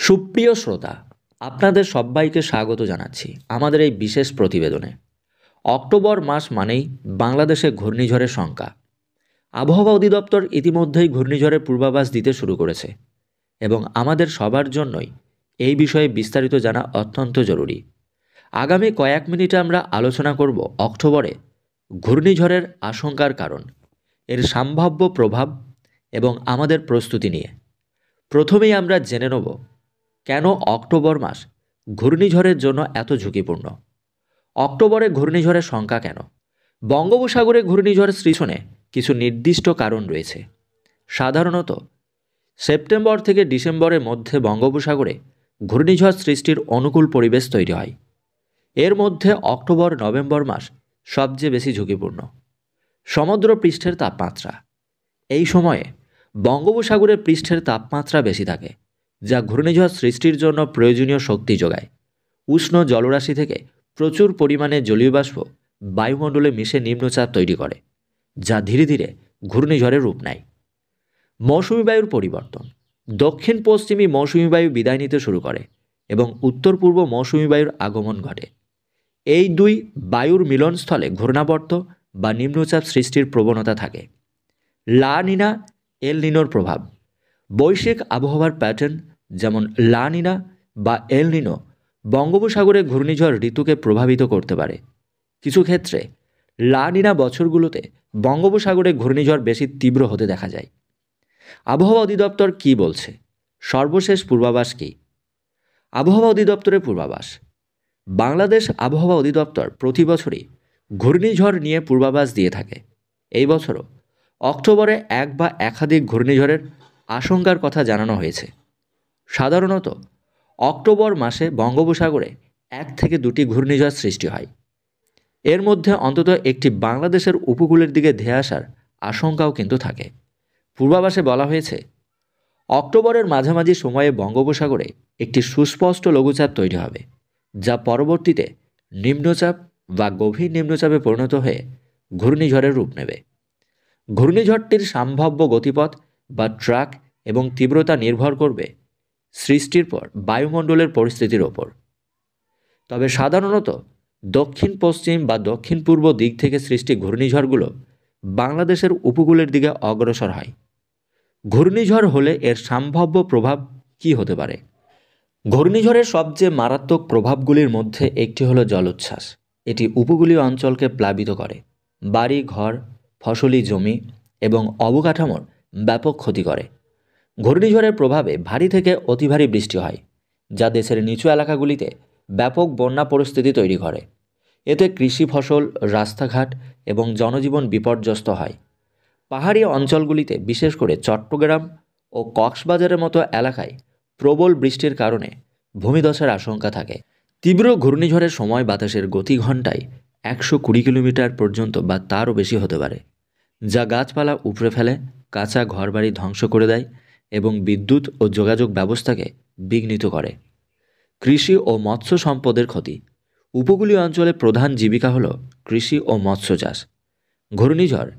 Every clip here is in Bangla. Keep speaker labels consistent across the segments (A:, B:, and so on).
A: সুপ্রিয় শ্রোতা, আপনাদের সবাইকে স্বাগত জানাচ্ছি আমাদের এই বিশেষ প্রতিবেদনে। অক্টোবর মাস মানেই বাংলাদেশে ঘূর্ণিঝড়ের শঙ্কা। আবহাওয়া অধিদপ্তর ইতিমধ্যেই ঘূর্ণিঝড়ের পূর্বাভাস দিতে শুরু করেছে এবং আমাদের সবার জন্যই এই বিষয়ে বিস্তারিত জানা অত্যন্ত জরুরি। আগামী কয়েক মিনিটে আমরা আলোচনা করব অক্টোবরে ঘূর্ণিঝড়ের আশঙ্কার কারণ, এর সম্ভাব্য প্রভাব এবং আমাদের প্রস্তুতি নিয়ে। প্রথমেই আমরা জেনে নেব কেন অক্টোবর মাস ঘূর্ণিঝড়ের জন্য এত ঝুঁকিপূর্ণ। অক্টোবরে ঘূর্ণিঝড়ের সংখ্যা কেন? বঙ্গোপসাগরে ঘূর্ণিঝড় সৃজনে কিছু নির্দিষ্ট কারণ রয়েছে। সাধারণত সেপ্টেম্বর থেকে ডিসেম্বরের মধ্যে বঙ্গোপসাগরে ঘূর্ণিঝড় সৃষ্টির অনুকূল পরিবেশ তৈরি হয়। এর মধ্যে অক্টোবর নভেম্বর মাস সবচেয়ে বেশি ঝুঁকিপূর্ণ। সমুদ্র পৃষ্ঠের তাপমাত্রা, এই সময়ে বঙ্গোপসাগরের পৃষ্ঠের তাপমাত্রা বেশি থাকে, যা ঘূর্ণিঝড় সৃষ্টির জন্য প্রয়োজনীয় শক্তি যোগায়। উষ্ণ জলরাশি থেকে প্রচুর পরিমাণে জলীয় বাষ্প বায়ুমণ্ডলে মিশে নিম্নচাপ তৈরি করে, যা ধীরে ধীরে ঘূর্ণিঝড়ের রূপ নেয়। মৌসুমি বায়ুর পরিবর্তন, দক্ষিণ পশ্চিমী মৌসুমি বায়ু বিদায় নিতে শুরু করে এবং উত্তর পূর্ব মৌসুমি বায়ুর আগমন ঘটে। এই দুই বায়ুর মিলনস্থলে ঘূর্ণাবর্ত বা নিম্নচাপ সৃষ্টির প্রবণতা থাকে। লা নিনা এল নিনোর প্রভাব, বৈশ্বিক আবহাওয়ার প্যাটার্ন যেমন লা নিনা বা এল নিনো বঙ্গোপসাগরে ঘূর্ণিঝড় ঋতুকে প্রভাবিত করতে পারে। কিছু ক্ষেত্রে লা নিনা বছরগুলোতে বঙ্গোপসাগরে ঘূর্ণিঝড় বেশি তীব্র হতে দেখা যায়। আবহাওয়া অধিদপ্তর কী বলছে? সর্বশেষ পূর্বাভাস কী? আবহাওয়া অধিদপ্তরের পূর্বাভাস। বাংলাদেশ আবহাওয়া অধিদপ্তর প্রতি বছরই ঘূর্ণিঝড় নিয়ে পূর্বাভাস দিয়ে থাকে। এই বছরও অক্টোবরে এক বা একাধিক ঘূর্ণিঝড়ের আশঙ্কার কথা জানানো হয়েছে। সাধারণত অক্টোবর মাসে বঙ্গোপসাগরে 1 থেকে 2টি ঘূর্ণিঝড় সৃষ্টি হয়। এর মধ্যে অন্তত একটি বাংলাদেশের উপকূলের দিকে ধেয়ে আসার আশঙ্কাও কিন্তু থাকে। পূর্বাভাসে বলা হয়েছে, অক্টোবরের মাঝামাঝি সময়ে বঙ্গোপসাগরে একটি সুস্পষ্ট লঘুচাপ তৈরি হবে, যা পরবর্তীতে নিম্নচাপ বা গভীর নিম্নচাপে পরিণত হয়ে ঘূর্ণিঝড়ের রূপ নেবে। ঘূর্ণিঝড়টির সম্ভাব্য গতিপথ বা ট্র্যাক এবং তীব্রতা নির্ভর করবে সৃষ্টির পর বায়ুমণ্ডলের পরিস্থিতির ওপর। তবে সাধারণত দক্ষিণ পশ্চিম বা দক্ষিণ পূর্ব দিক থেকে সৃষ্টি ঘূর্ণিঝড়গুলো বাংলাদেশের উপকূলের দিকে অগ্রসর হয়। ঘূর্ণিঝড় হলে এর সম্ভাব্য প্রভাব কী হতে পারে? ঘূর্ণিঝড়ের সবচেয়ে মারাত্মক প্রভাবগুলির মধ্যে একটি হলো জলোচ্ছ্বাস। এটি উপকূলীয় অঞ্চলকে প্লাবিত করে, বাড়ি ঘর, ফসলি জমি এবং অবকাঠামোর ব্যাপক ক্ষতি করে। ঘূর্ণিঝড়ের প্রভাবে ভারী থেকে অতি ভারী বৃষ্টি হয়, যা দেশের নিচু এলাকাগুলিতে ব্যাপক বন্যা পরিস্থিতি তৈরি করে। এতে কৃষি ফসল, রাস্তাঘাট এবং জনজীবন বিপর্যস্ত হয়। পাহাড়ি অঞ্চলগুলিতে, বিশেষ করে চট্টগ্রাম ও কক্সবাজারের মতো এলাকায় প্রবল বৃষ্টির কারণে ভূমিধসের আশঙ্কা থাকে। তীব্র ঘূর্ণিঝড়ের সময় বাতাসের গতি ঘন্টায় 120 কিলোমিটার পর্যন্ত বা তারও বেশি হতে পারে, যা গাছপালা উপড়ে ফেলে, কাঁচা ঘরবাড়ি ধ্বংস করে দেয় এবং বিদ্যুৎ ও যোগাযোগ ব্যবস্থাকে বিঘ্নিত করে। কৃষি ও মৎস্য সম্পদের ক্ষতি, উপকূলীয় অঞ্চলে প্রধান জীবিকা হল কৃষি ও মৎস্য চাষ। ঘূর্ণিঝড়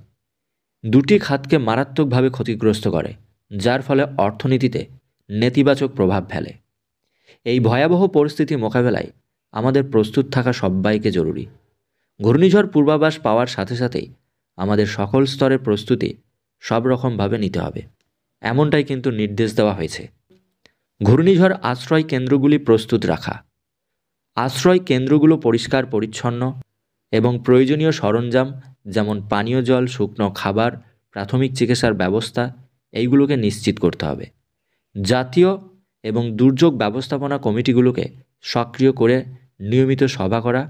A: দুটি খাতকে মারাত্মকভাবে ক্ষতিগ্রস্ত করে, যার ফলে অর্থনীতিতে নেতিবাচক প্রভাব ফেলে। এই ভয়াবহ পরিস্থিতি মোকাবেলায় আমাদের প্রস্তুত থাকা সবাইকে জরুরি। ঘূর্ণিঝড় পূর্বাভাস পাওয়ার সাথে সাথেই আমাদের সকল স্তরের প্রস্তুতি সব রকমভাবে নিতে হবে, এমনটাই কিন্তু নির্দেশ দেওয়া হয়েছে। ঘূর্ণিঝড় আশ্রয় কেন্দ্রগুলি প্রস্তুত রাখা, আশ্রয় কেন্দ্রগুলো পরিষ্কার পরিচ্ছন্ন এবং প্রয়োজনীয় সরঞ্জাম যেমন পানীয় জল, শুকনো খাবার, প্রাথমিক চিকিৎসার ব্যবস্থা এইগুলোকে নিশ্চিত করতে হবে। জাতীয় এবং দুর্যোগ ব্যবস্থাপনা কমিটিগুলোকে সক্রিয় করে নিয়মিত সভা করা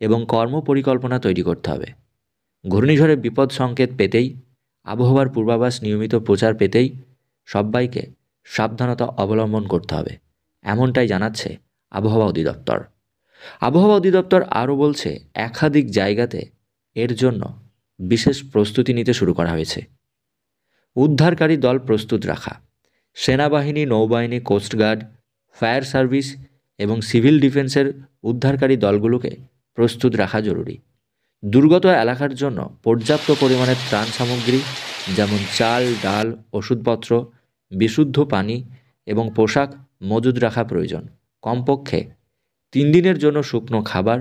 A: এবং কর্মপরিকল্পনা তৈরি করতে হবে। ঘূর্ণিঝড়ের বিপদ সংকেত পেতেই, আবহাওয়ার পূর্বাভাস নিয়মিত প্রচার পেতেই সবাইকে সাবধানতা অবলম্বন করতে হবে, এমনটাই জানাচ্ছে আবহাওয়া অধিদপ্তর। আবহাওয়া অধিদপ্তর আরও বলছে, একাধিক জায়গাতে এর জন্য বিশেষ প্রস্তুতি নিতে শুরু করা হয়েছে। উদ্ধারকারী দল প্রস্তুত রাখা, সেনাবাহিনী, নৌবাহিনী, কোস্টগার্ড, ফায়ার সার্ভিস এবং সিভিল ডিফেন্সের উদ্ধারকারী দলগুলোকে প্রস্তুত রাখা জরুরি। দুর্গত এলাকার জন্য পর্যাপ্ত পরিমাণে ত্রাণ সামগ্রী যেমন চাল, ডাল, ওষুধপত্র, বিশুদ্ধ পানি এবং পোশাক মজুদ রাখা প্রয়োজন। কমপক্ষে 3 দিনের জন্য শুকনো খাবার,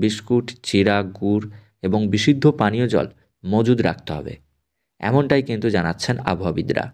A: বিস্কুট, চিড়া, গুড় এবং বিশুদ্ধ পানীয় জল মজুদ রাখতে হবে। এমনটাই কিন্তু জানাচ্ছেন আবহাওয়াবিদরা।